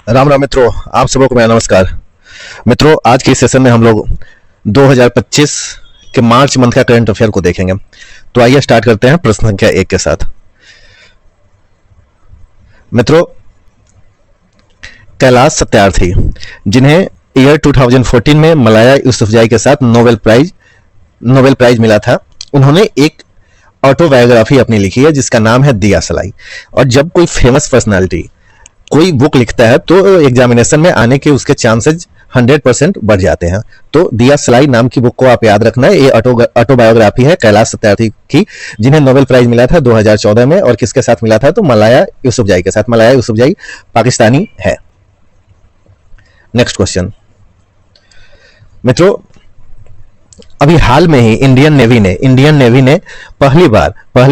राम राम मित्रों, आप सबको मेरा नमस्कार। मित्रों, आज के इस सेशन में हम लोग 2025 के मार्च मंथ का करंट अफेयर को देखेंगे। तो आइए स्टार्ट करते हैं प्रश्न संख्या 1 के साथ। मित्रों, कैलाश सत्यार्थी, जिन्हें ईयर 2014 में मलाया यूसुफजई के साथ नोबेल प्राइज मिला था, उन्होंने एक ऑटोबायोग्राफी अपनी लिखी है जिसका नाम है दिया सलाई। और जब कोई फेमस पर्सनालिटी कोई बुक लिखता है तो एग्जामिनेशन में आने के उसके चांसेस 100% बढ़ जाते हैं। तो दिया सलाई नाम की बुक को आप याद रखना है। ये ऑटोबायोग्राफी है कैलाश सत्यार्थी की, जिन्हें नोबेल प्राइज मिला था 2014 में। और किसके साथ मिला था? तो मलाया यूसुफजई के साथ। मलाया यूसुफजई पाकिस्तानी है। Next question. मित्रों, अभी हाल में ही इंडियन नेवी ने पहली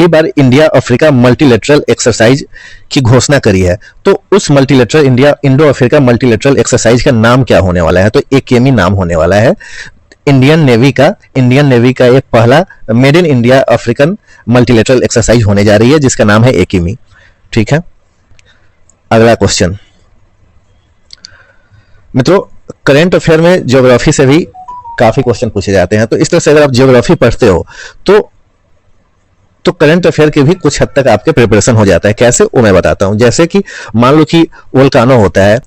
बार इंडिया अफ्रीका मल्टीलेटरल एक्सरसाइज की घोषणा करी है। तो उस इंडो अफ्रीका मल्टीलेटरल एक्सरसाइज का नाम क्या होने वाला है? तो एकेमी नाम होने वाला है। इंडियन नेवी का एक पहला made in India African multilateral exercise होने जा रही है जिसका नाम है एकेमी। ठीक है, अगला क्वेश्चन। मित्रों, करंट अफेयर में ज्योग्राफी से भी काफी क्वेश्चन पूछे जाते हैं। तो इस तरह से अगर आप ज्योग्राफी पढ़ते हो तो करंट अफेयर के भी कुछ हद तक आपके प्रिपरेशन हो जाता है। कैसे, वो मैं बताता हूं। जैसे कि मान लो कि वोल्कानो होता है,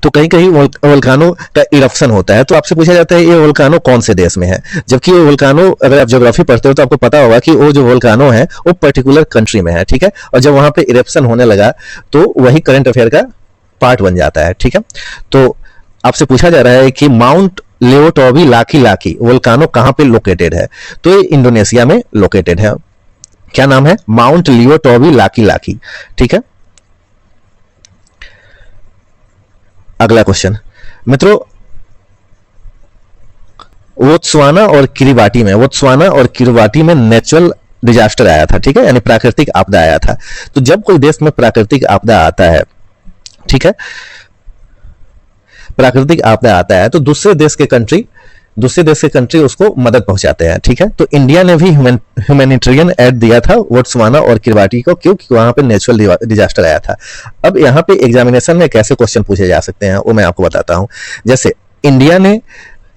तो कहीं कहीं वोल्कानो का इरप्शन होता है, तो आपसे पूछा जाता है ये वोल्कानो कौन से देश में है। जबकि ये वोल्कानो, अगर आप ज्योग्राफी पढ़ते हो तो आपको पता होगा कि वो जो वोल्कानो है वो पर्टिकुलर कंट्री में है। ठीक है, और जब वहां पे इरप्शन होने लगा तो वही करंट अफेयर का पार्ट बन जाता है। ठीक है, तो आपसे पूछा जा रहा है कि माउंट लेओटोबी लाकी वोल्कानो कहां पे लोकेटेड है? तो ये इंडोनेशिया में लोकेटेड है। क्या नाम है? Mount Lewotobi Laki. ठीक है, अगला क्वेश्चन। मित्रों, बोत्सवाना और किरिबाटी में नेचुरल डिजास्टर आया था। ठीक है, यानी प्राकृतिक आपदा आया था। तो जब कोई देश में प्राकृतिक आपदा आता है, ठीक है, प्राकृतिक आपदा आता है तो दूसरे देश के कंट्री उसको मदद पहुंचाते हैं। ठीक है, तो इंडिया ने भी ह्यूमैनिटेरियन एड दिया था बोत्सवाना और किरिबाटी को, क्योंकि वहां पे नेचुरल डिजास्टर आया था। अब यहाँ पे एग्जामिनेशन में कैसे क्वेश्चन पूछे जा सकते हैं वो मैं आपको बताता हूं। जैसे इंडिया ने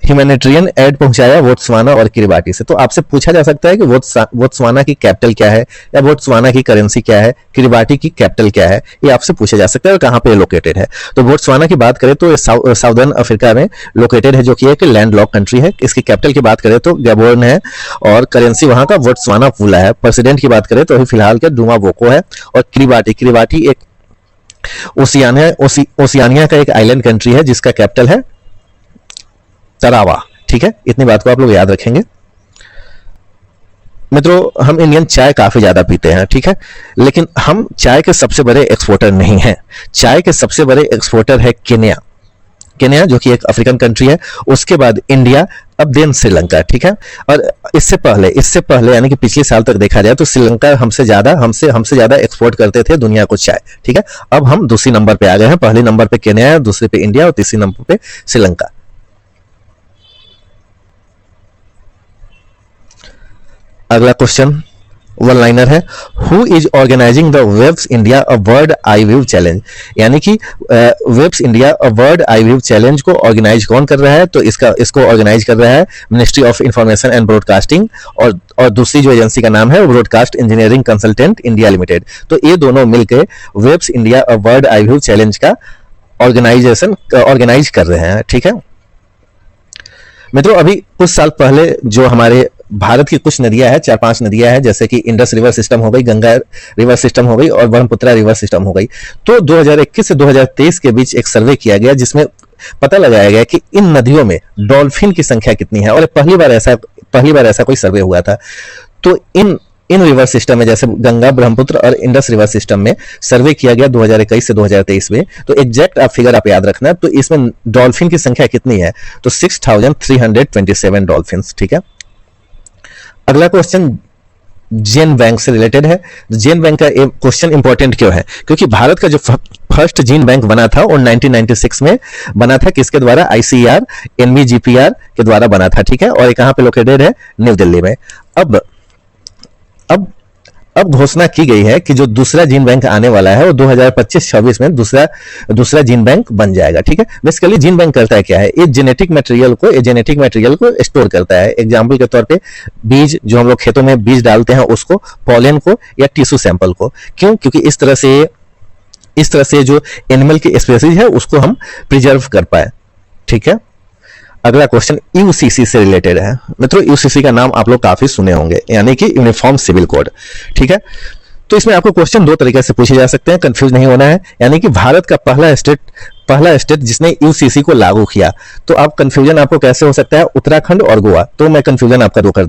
ह्यूमैनिटेरियन एड पहुंचाया बोत्सवाना और किरिबाटी से, तो आपसे पूछा जा सकता है कि बोत्सवाना की कैपिटल क्या है, या बोत्सवाना की करेंसी क्या है, किरिबाटी की कैपिटल क्या है, ये आपसे पूछा जा सकता है और कहां पे लोकेटेड है। तो बोत्सवाना की बात करें तो ये साउदर्न अफ्रीका में लोकेटेड है, जो कि एक लैंडलॉक कंट्री है। इसकी कैपिटल की बात करें तो गैबोर्न है और करेंसी वहां का बोत्सवाना पूला है। प्रेसिडेंट की बात करें तो अभी फिलहाल के डूमा बोको है। और किरिबाटी एक ओसियानिया का एक आइलैंड कंट्री है जिसका कैपिटल है तरावा। ठीक है, इतनी बात को आप लोग याद रखेंगे। मित्रों, हम इंडियन चाय काफी ज्यादा पीते हैं, ठीक है, लेकिन हम चाय के सबसे बड़े एक्सपोर्टर नहीं हैं। चाय के सबसे बड़े एक्सपोर्टर है केन्या, जो कि एक अफ्रीकन कंट्री है। उसके बाद इंडिया, अब देन श्रीलंका। ठीक है, और इससे पहले यानी कि पिछले साल तक देखा जाए तो श्रीलंका हमसे ज्यादा एक्सपोर्ट करते थे दुनिया को चाय। ठीक है, अब हम दूसरी नंबर पे आ गए हैं। पहले नंबर पे केन्या है, दूसरे पे इंडिया और तीसरी नंबर पे श्रीलंका। अगला क्वेश्चन वन लाइनर है। Who is organizing the WAVES India a world eye view challenge? यानी कि WAVES India a world eye view challenge को ऑर्गेनाइज कौन कर रहा है? तो इसको ऑर्गेनाइज कर रहा है ministry of information and broadcasting, और दूसरी जो एजेंसी का नाम है वो broadcast engineering consultant India limited. तो ये दोनों मिलकर WAVES India a world eye view challenge का ऑर्गेनाइज कर रहे हैं। ठीक है मित्रों, अभी कुछ साल पहले जो हमारे भारत की कुछ नदियां हैं, 4-5 नदियां हैं, जैसे कि इंडस रिवर सिस्टम हो गई, गंगा रिवर सिस्टम हो गई और ब्रह्मपुत्रा रिवर सिस्टम हो गई। तो 2021 से 2023 के बीच एक सर्वे किया गया जिसमें पता लगाया गया कि इन नदियों में डॉल्फिन की संख्या कितनी है। और पहली बार ऐसा कोई सर्वे हुआ था। तो इन रिवर सिस्टम में, जैसे गंगा, ब्रह्मपुत्र और इंडस रिवर सिस्टम में सर्वे किया गया 2021 से 2023 में। तो एग्जैक्ट फिगर आप याद रखना। तो इसमें डॉल्फिन की संख्या कितनी है? तो 6327 डॉल्फिन्स। ठीक है, अगला क्वेश्चन जीन बैंक से रिलेटेड है। जीन बैंक का क्वेश्चन इंपॉर्टेंट क्यों है? क्योंकि भारत का जो फर्स्ट जीन बैंक बना था वो 1996 में बना था। किसके द्वारा? ICAR NVGPR के द्वारा बना था। ठीक है, और ये कहां पे लोकेटेड है? न्यू दिल्ली में। अब अब घोषणा की गई है कि जो दूसरा जीन बैंक आने वाला है वो 2025-26 में दूसरा जीन बैंक बन जाएगा। ठीक है, बेसिकली जीन बैंक करता है क्या है, ये जेनेटिक मटेरियल को स्टोर करता है। एग्जाम्पल के तौर पे बीज, जो हम लोग खेतों में बीज डालते हैं उसको, पॉलन को या टिश्यू सैंपल को। क्यों? क्योंकि इस तरह से जो एनिमल की स्पीसीज है उसको हम प्रिजर्व कर पाए। ठीक है, अगला क्वेश्चन यूसीसी से रिलेटेड है। मित्रों, यूसीसी का नाम आप लोग काफी सुने होंगे, यानी कि यूनिफॉर्म सिविल कोड। ठीक है, तो इसमें आपको क्वेश्चन दो तरीके से पूछे जा सकते हैं, कंफ्यूज नहीं होना है। यानी कि भारत का पहला स्टेट जिसने यूसीसी को लागू किया, तो अब कंफ्यूजन आपको कैसे हो सकता है, उत्तराखंड और गोवा। तो मैं कंफ्यूजन आपका दूर कर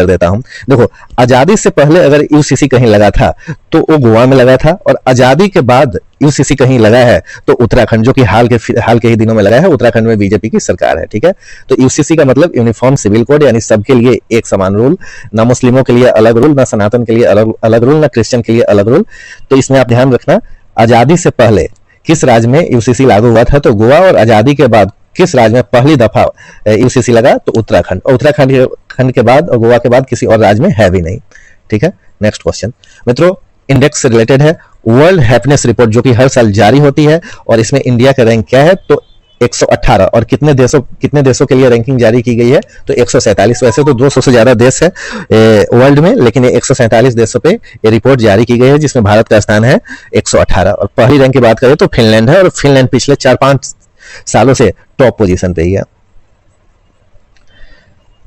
देता हूं। देखो, आजादी से पहले अगर यूसीसी कहीं लगा था तो वो गोवा में लगा था, और आजादी के बाद यूसीसी कहीं लगा है तो उत्तराखंड, जो कि हाल के ही दिनों में लगा है, उत्तराखंड में बीजेपी की सरकार है। ठीक है, तो यूसीसी का मतलब यूनिफॉर्म सिविल कोड, यानी सबके लिए एक समान रूल, ना मुस्लिमों के लिए अलग रूल, ना सनातन के लिए अलग रूल, ना क्रिश्चियन के लिए अलग रूल। तो इसमें आप ध्यान रखना, आजादी से पहले किस राज्य में यूसीसी लागू हुआ था, तो गोवा, और आजादी के बाद किस राज्य में पहली दफा यूसीसी लगा, तो उत्तराखंड। और उत्तराखंड के बाद और गोवा के बाद किसी और राज्य में है भी नहीं। ठीक है, नेक्स्ट क्वेश्चन मित्रों इंडेक्स से रिलेटेड है। वर्ल्ड हैप्पीनेस रिपोर्ट जो कि हर साल जारी होती है, और इसमें इंडिया का रैंक क्या है, तो 118। और कितने देशों के लिए रैंकिंग जारी की गई है, तो 147। वैसे तो 200 से ज्यादा देश है वर्ल्ड में, लेकिन ये 147 देशों पे ये रिपोर्ट जारी की गई है, जिसमें भारत का स्थान है 118। और पहली रैंक की बात करें तो फिनलैंड है, और फिनलैंड पिछले 4-5 सालों से टॉप पोजीशन पे ही है।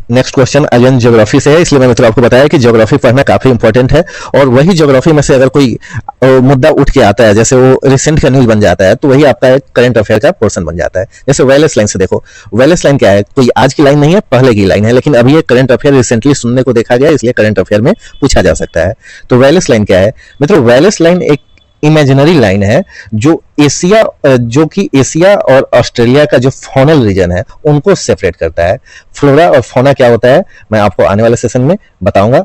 नेक्स्ट क्वेश्चन अगेन ज्योग्राफी से है, इसलिए मैं मित्रों आपको बताया कि ज्योग्राफी पढ़ना काफी इंपॉर्टेंट है। और वही ज्योग्राफी में से अगर कोई मुद्दा उठ के आता है, जैसे वो रिसेंट का न्यूज बन जाता है, तो वही आपका एक करंट अफेयर का पोर्शन बन जाता है। जैसे वेलेस लाइन से देखो, वेलेस लाइन क्या है, कोई आज की लाइन नहीं है, पहले की लाइन है, लेकिन अभी ये करंट अफेयर रिसेंटली सुनने को देखा गया, इसलिए करंट अफेयर में पूछा जा सकता है। तो वेलेस लाइन क्या है मित्रों, वेलेस लाइन एक इमेजिनरी लाइन है जो कि एशिया और ऑस्ट्रेलिया का जो फॉनल रीजन है उनको सेपरेट करता है। फ्लोरा और फौना क्या होता है मैं आपको आने वाले सेशन में बताऊंगा।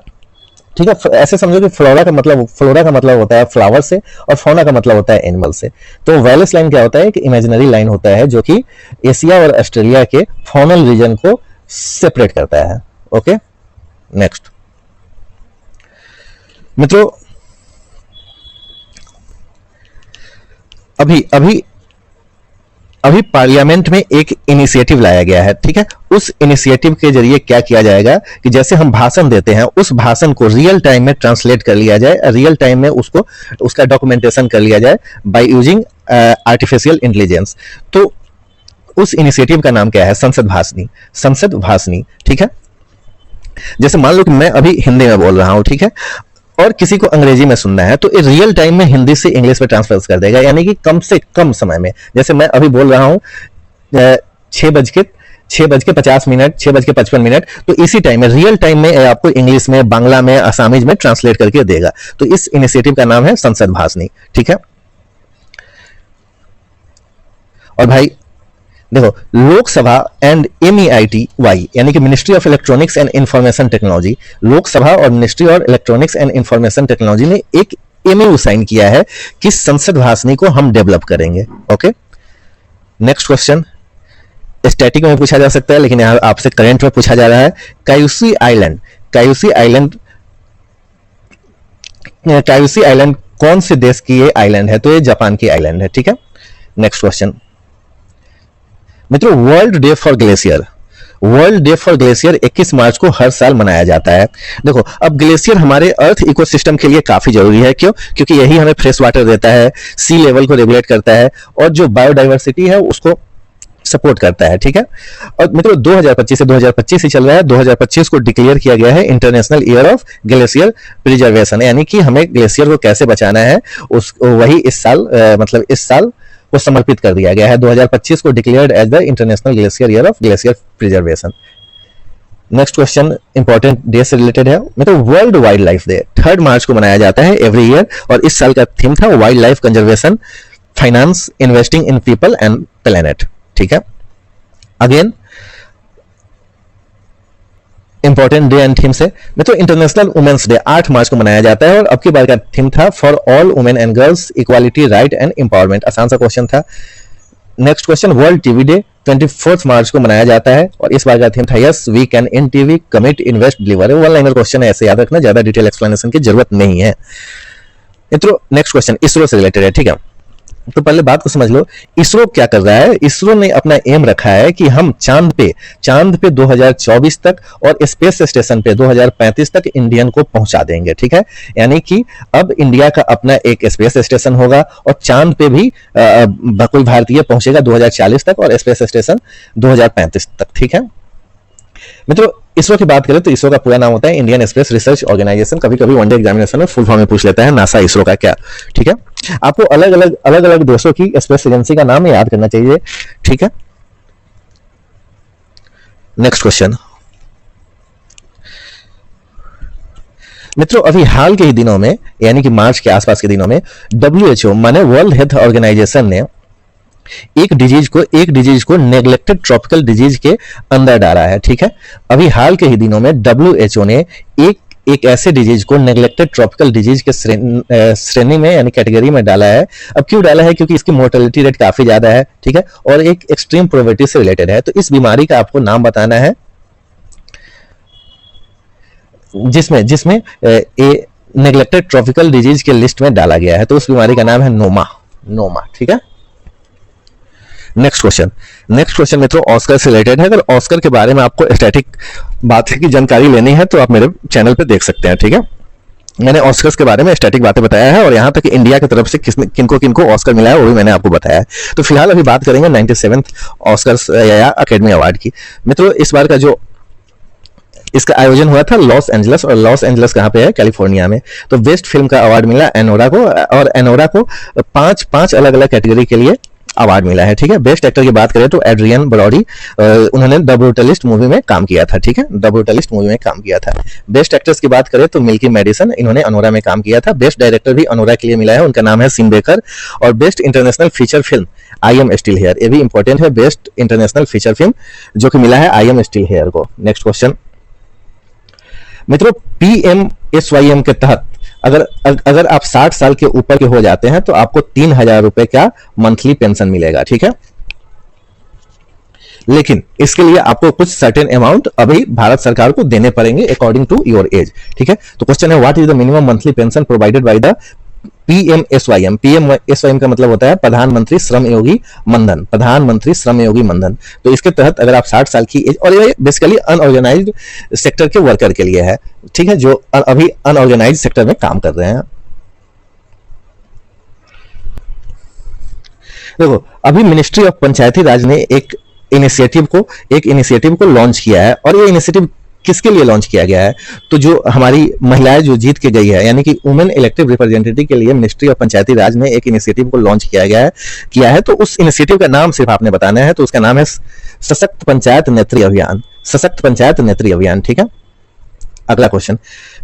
ठीक है, ऐसे समझो कि फ्लोरा का मतलब होता है फ्लावर से, और फौना का मतलब होता है एनिमल से। तो वेलेस लाइन क्या होता है कि इमेजिनरी लाइन होता है जो कि एशिया और ऑस्ट्रेलिया के फॉनल रीजन को सेपरेट करता है। ओके, नेक्स्ट मित्रों, अभी पार्लियामेंट में एक इनिशिएटिव लाया गया है। ठीक है, उस इनिशिएटिव के जरिए क्या किया जाएगा कि जैसे हम भाषण देते हैं, उस भाषण को रियल टाइम में ट्रांसलेट कर लिया जाए, रियल टाइम में उसका डॉक्यूमेंटेशन कर लिया जाए बाय यूजिंग आर्टिफिशियल इंटेलिजेंस। तो उस इनिशिएटिव का नाम क्या है, संसद भाषणी। ठीक है, जैसे मान लो कि मैं अभी हिंदी में बोल रहा हूं, ठीक है, और किसी को अंग्रेजी में सुनना है, तो ये रियल टाइम में हिंदी से इंग्लिश में ट्रांसफर कर देगा, यानी कि कम से कम समय में। जैसे मैं अभी बोल रहा हूं 6:50, 6:55, तो इसी टाइम में रियल टाइम में आपको इंग्लिश में, बांग्ला में, असामीज में ट्रांसलेट करके देगा। तो इस इनिशिएटिव का नाम है संसद भाषणी। ठीक है, और भाई देखो, लोकसभा एंड MEITY यानी कि ministry of electronics and information technology, Lok Sabha और ministry of electronics and information technology ने एक MOU साइन किया है कि संसद भाषणी को हम डेवलप करेंगे। ओके, नेक्स्ट क्वेश्चन स्टैटिक में पूछा जा सकता है, लेकिन यहां आपसे करंट में पूछा जा रहा है। कायूसी आइलैंड कौन से देश की ये आइलैंड है, तो ये जापान की आइलैंड है। ठीक है, नेक्स्ट क्वेश्चन मित्रों, वर्ल्ड डे फॉर ग्लेशियर 21 मार्च को हर साल मनाया जाता है। देखो, अब ग्लेशियर हमारे अर्थ इकोसिस्टम के लिए काफी जरूरी है। क्यों? क्योंकि यही हमें फ्रेश वाटर देता है, सी लेवल को रेगुलेट करता है, और जो बायोडाइवर्सिटी है उसको सपोर्ट करता है। ठीक है, और मित्रों 2025 ही चल रहा है। 2025 को डिक्लेयर किया गया है international year of glacier preservation, यानी कि हमें ग्लेशियर को कैसे बचाना है वही इस साल को समर्पित कर दिया गया है। 2025 को declared as the international glacier year of glacier preservation. Next question important day से रिलेटेड है, मतलब world wildlife day 3 March को मनाया जाता है एवरी ईयर, और इस साल का थीम था wild life conservation, finance, investing in people and planet. ठीक है, again important day and theme से तो इंटरनेशनल वुमेन्स डे 8 मार्च को मनाया जाता है, और अब की बार का थीम था for all women and girls equality, right and empowerment. आसान सा क्वेश्चन था। Next question world TV day 24 मार्च को मनाया जाता है और इस बार का थीम था yes we can end TB commit invest deliver. One liner question है, ऐसे याद रखना, ज्यादा डिटेल एक्सप्लेनेशन की जरूरत नहीं है। मित्रों नेक्स्ट क्वेश्चन इसरो से रिलेटेड है, ठीक है। तो पहले बात को समझ लो, इसरो क्या कर रहा है। इसरो ने अपना एम रखा है कि हम चांद पे 2024 तक और स्पेस स्टेशन पे 2035 तक इंडियन को पहुंचा देंगे, ठीक है। यानी कि अब इंडिया का अपना एक स्पेस स्टेशन होगा और चांद पे भी कोई भारतीय पहुंचेगा 2040 तक और स्पेस स्टेशन 2035 तक, ठीक है। मित्रों इसरो की बात करें तो इसरो का पूरा नाम होता है इंडियन स्पेस रिसर्च ऑर्गेनाइजेशन। कभी कभी वनडे एग्जामिनेशन में फुल फॉर्म में पूछ लेता है नासा इसरो का क्या, ठीक है। आपको अलग अलग देशों की स्पेस एजेंसी का नाम याद करना चाहिए, ठीक है। Next question. मित्रों अभी हाल के ही दिनों में यानी कि मार्च के आसपास के दिनों में WHO माने वर्ल्ड हेल्थ ऑर्गेनाइजेशन ने एक डिजीज को नेग्लेक्टेड ट्रॉपिकल डिजीज के अंदर डाला है, ठीक है। अभी हाल के ही दिनों में WHO ने एक ऐसे डिजीज को नेग्लेक्टेड ट्रॉपिकल डिजीज के श्रेणी में यानी कैटेगरी में डाला है। अब क्यों डाला है? क्योंकि इसकी मोर्टेलिटी रेट काफी ज्यादा है, ठीक है, और एक एक्सट्रीम प्रोबेबिलिटी से रिलेटेड है। तो इस बीमारी का आपको नाम बताना है जिसमें नेग्लेक्टेड ट्रॉपिकल डिजीज के लिस्ट में डाला गया है। तो उस बीमारी का नाम है नोमा, ठीक है। नेक्स्ट क्वेश्चन मित्रों ऑस्कर से रिलेटेड है। अगर ऑस्कर के बारे में आपको स्टैटिक बात की जानकारी लेनी है तो आप मेरे चैनल पे देख सकते हैं, ठीक है। मैंने ऑस्कर्स के बारे में स्टैटिक बातें बताया है और यहां तक इंडिया की तरफ से किनको ऑस्कर मिला है वो भी मैंने आपको बताया है। तो फिलहाल अभी बात करेंगे 97th ऑस्कर्स या अकेडमी अवार्ड की। मित्रों इस बार का जो इसका आयोजन हुआ था लॉस एंजलस, और लॉस एंजलस कहां पे है? कैलिफोर्निया में। तो बेस्ट फिल्म का अवार्ड मिला एनोरा को, और एनोरा को पांच अलग अलग कैटेगरी के लिए अवार्ड मिला है, ठीक है। बेस्ट एक्टर की बात करें तो एड्रियन ब्रॉडी, उन्होंने द ब्रूटलिस्ट मूवी में काम किया था, ठीक है, द ब्रूटलिस्ट मूवी में काम किया था। बेस्ट एक्ट्रेस की बात करें तो मिल्की मेडिसन, इन्होंने अनोरा में काम किया था। बेस्ट डायरेक्टर भी अनोरा के लिए मिला है, उनका नाम है सिम बेकर। और best international feature film I am still here, ये भी इंपॉर्टेंट है, बेस्ट इंटरनेशनल फीचर फिल्म जो कि मिला है आई एम स्टिल हियर को। नेक्स्ट क्वेश्चन मित्रों PMSYM के तहत अगर आप 60 साल के ऊपर के हो जाते हैं तो आपको 3,000 रुपए का मंथली पेंशन मिलेगा, ठीक है। लेकिन इसके लिए आपको कुछ सर्टेन अमाउंट अभी भारत सरकार को देने पड़ेंगे अकॉर्डिंग टू योर एज, ठीक है। तो क्वेश्चन है what is the minimum monthly pension provided by the PMSYM। PMSYM का मतलब होता है प्रधानमंत्री श्रम योगी मनधन, प्रधानमंत्री श्रम योगी मनधन। तो इसके तहत अगर आप 60 साल की एज, और ये बेसिकली अनऑर्गेनाइज्ड सेक्टर के वर्कर के लिए है, ठीक है, जो अभी अनऑर्गेनाइज्ड सेक्टर में काम कर रहे हैं। देखो अभी मिनिस्ट्री ऑफ पंचायती राज ने एक इनिशिएटिव को लॉन्च किया है, और ये इनिशिएटिव किसके लिए लॉन्च किया गया है? तो जो हमारी महिलाएं जो जीत के गई है यानी कि वुमेन इलेक्टिव रिप्रेजेंटेटिव के लिए मिनिस्ट्री ऑफ पंचायती राज में एक इनिशिएटिव को लॉन्च किया है। तो उस इनिशिएटिव का नाम सिर्फ आपने बताना है। तो उसका नाम है सशक्त पंचायत नेत्री अभियान, सशक्त पंचायत नेत्री अभियान, ठीक है। अगला क्वेश्चन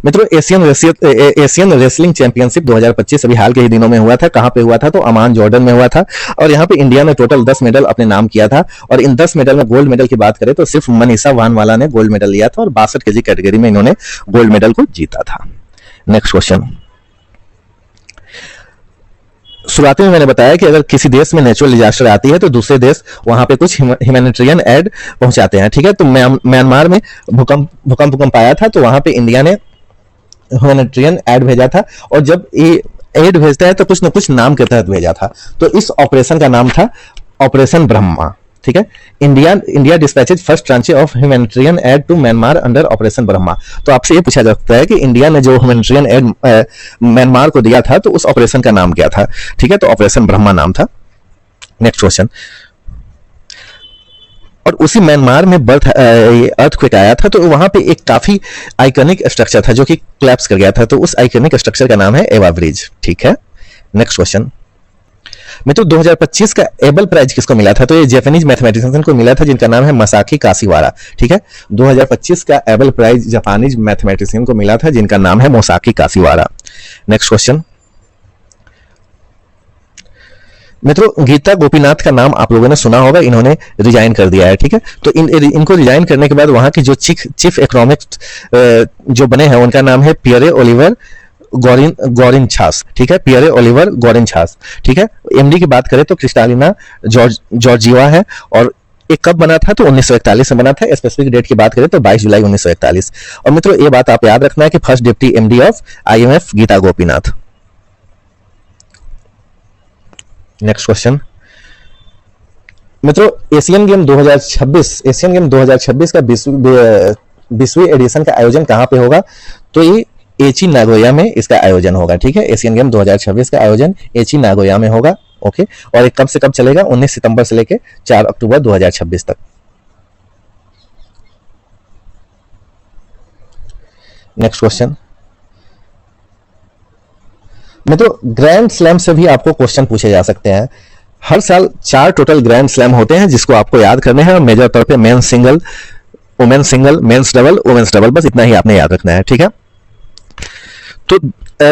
मित्रों एशियन रेसलिंग चैंपियनशिप 2025 अभी हाल के ही दिनों में हुआ था। कहां पे हुआ था? तो अमान जॉर्डन में हुआ था। और यहां पे इंडिया ने टोटल 10 मेडल अपने नाम किया था, और इन 10 मेडल में गोल्ड मेडल की बात करें तो सिर्फ मनीषा वानवाला ने गोल्ड मेडल लिया था, और 62 केजी कैटेगरी में इन्होंने गोल्ड मेडल को जीता था। नेक्स्ट क्वेश्चन, शुरुआती में मैंने बताया कि अगर किसी देश में नेचुरल डिजास्टर आती है तो दूसरे देश वहां पे कुछ ह्यूमैनिटेरियन एड पहुंचाते हैं, ठीक है। तो म्यांमार में भूकंप आया था, तो वहां पे इंडिया ने ह्यूमैनिटेरियन एड भेजा था, और जब ये एड भेजता है तो कुछ न कुछ नाम के तहत भेजा था। तो इस ऑपरेशन का नाम था ऑपरेशन ब्रह्मा, ठीक है। India dispatches first tranche of humanitarian aid to Myanmar under operation Brahma. तो आपसे ये पूछा जा सकता है कि इंडिया ने जो ह्यूमैनिटेरियन एड म्यांमार को दिया था तो उस ऑपरेशन का नाम क्या था, ठीक है। तो ऑपरेशन ब्रह्मा नाम था। नेक्स्ट क्वेश्चन, और उसी म्यांमार में अर्थक्वेक आया था, तो वहां पे एक काफी आइकॉनिक स्ट्रक्चर था जो कि कोलैप्स कर गया था। तो उस आइकॉनिक स्ट्रक्चर का नाम है एवा ब्रिज, ठीक है। नेक्स्ट क्वेश्चन मित्रों 2025 का एबल प्राइज किसको मिला था? तो ये जापानीज मैथमेटिशियन को मिला था जिनका नाम है मसाकी काशिवारा, ठीक है। 2025 का एबल प्राइज जापानीज मैथमेटिशियन को मिला था जिनका नाम है मोसाकी काशिवारा। नेक्स्ट क्वेश्चन मित्रों गीता गोपीनाथ का नाम आप लोगों ने सुना होगा, इन्होंने रिजाइन कर दिया है, ठीक है। तो इनको रिजाइन करने के बाद वहां के जो चीफ इकोनॉमिस्ट जो बने हैं उनका नाम है पियरे ओलिवर गॉरिनछास, ठीक है, पियरे ओलिवर गॉरिनछास, ठीक है। एमडी की बात करें तो क्रिस्टालिना जॉर्जिवा है, और ये कब बना था? तो 1941 में बना था। स्पेसिफिक डेट की बात करें तो 22 जुलाई 1941। और मित्रों ये बात आप याद रखना है कि first deputy MD of IMF Gita Gopinath. Next question मित्रों, एशियन गेम 2026 का 20वीं एडिशन का आयोजन कहां पे होगा? तो ये एची नागोया में इसका आयोजन होगा। ठीक है, एशियन गेम 2026 का आयोजन एची नागोया में होगा। ओके, और ये कब से कब चलेगा? 19 सितंबर से लेकर 4 अक्टूबर 2026 तक। नेक्स्ट क्वेश्चन मित्रों, ग्रैंड स्लैम से भी आपको क्वेश्चन पूछे जा सकते हैं। हर साल 4 टोटल ग्रैंड स्लैम होते हैं जिसको आपको याद करने हैं, और मेजर तौर पे men's single, women's single, men's double, women's double, बस इतना ही आपने याद रखना है। ठीक है, तो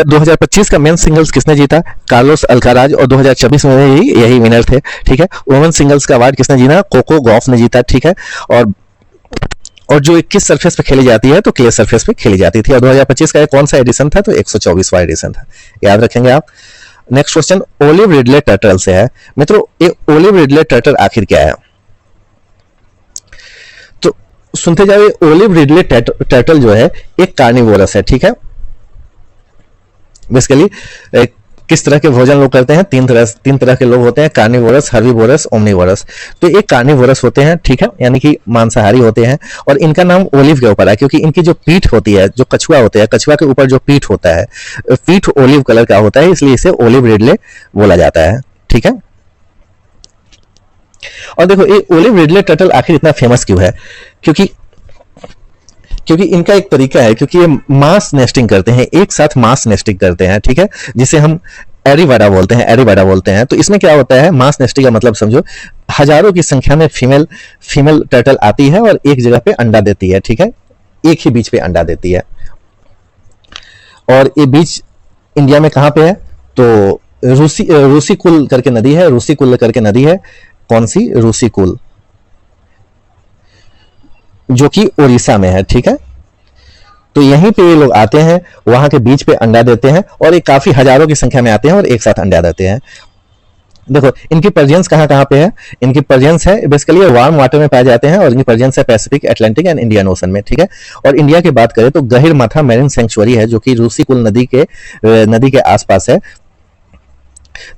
2025 का मेंस सिंगल्स किसने जीता? कार्लोस अल्काराज, और 2026 में यही विनर थे। ठीक है, वुमेन्स सिंगल्स का अवार्ड किसने जीता? कोको गॉफ ने जीता। ठीक है, और जो 21 सरफेस पे खेली जाती है तो क्ले सरफेस पे खेली जाती थी। और 2025 का कौन सा एडिशन था? तो 124वां एडिशन था, याद रखेंगे आप। Next question olive Ridley turtle से है। मित्रों ये ओलिव रिडले टर्टल आखिर क्या है? तो सुनते जाइए, ओलिव रिडले टर्टल जो है एक कार्निवोरस है। ठीक है, बेसिकली किस तरह के भोजन लोग करते हैं? तीन तरह के लोग होते हैं, कार्निवोरस, हर्बीवोरस, ओमनीवोरस। तो ये कार्निवोरस होते हैं। ठीक है, यानी कि मांसाहारी होते हैं, और इनका नाम ओलिव के ऊपर है क्योंकि इनकी जो पीठ होती है, जो कछुआ होते हैं, कछुआ के ऊपर जो पीठ होता है, पीठ ओलिव कलर का होता है, इसलिए इसे ओलिव रिडले बोला जाता है। ठीक है, और देखो ये ओलिव रिडले टर्टल आखिर इतना फेमस क्यों है? क्योंकि इनका एक तरीका है, क्योंकि ये मास नेस्टिंग करते हैं, एक साथ मास नेस्टिंग करते हैं। ठीक है, जिसे हम एरीवाडा बोलते हैं। तो इसमें क्या होता है? मास नेस्टिंग का मतलब समझो, हजारों की संख्या में फीमेल टर्टल आती है और एक जगह पे अंडा देती है। ठीक है, एक ही बीज पे अंडा देती है, और ये बीज इंडिया में कहां पे है? तो रूसी कुल करके नदी है। कौन सी? रूसी कुल, जो कि उड़ीसा में है। ठीक है, तो यहीं पे ये लोग आते हैं, वहां के बीच पे अंडा देते हैं, और ये काफी हजारों की संख्या में आते हैं और एक साथ अंडा देते हैं। देखो इनकी प्रेजेंस कहां पे है? इनकी प्रेजेंस है बेसिकली वार्म वाटर में पाए जाते हैं, और इनकी प्रेजेंस है Pacific, Atlantic and Indian ocean में। ठीक है, और इंडिया की बात करें तो गहिरमाथा मैरीन सेंचुरी है, जो कि रूसी कुल नदी के आसपास है।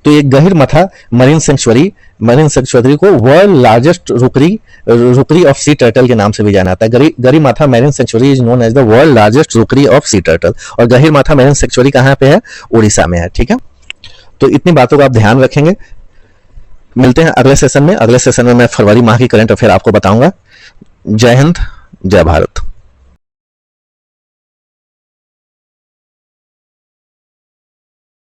तो ये गहिरमाथा मरीन सेंचुरी को world largest rookery of sea turtle के नाम से भी जाना जाता है। Gahirmatha marine sanctuary is known as the world largest rookery of sea turtle, और गहिरमाथा मैरीन सेंचुरी कहां पे है? उड़ीसा में है। ठीक है, तो इतनी बातों का आप ध्यान रखेंगे। मिलते हैं अगले सेशन में। मैं फरवरी माह की करंट अफेयर आपको बताऊंगा। जय हिंद, जय भारत।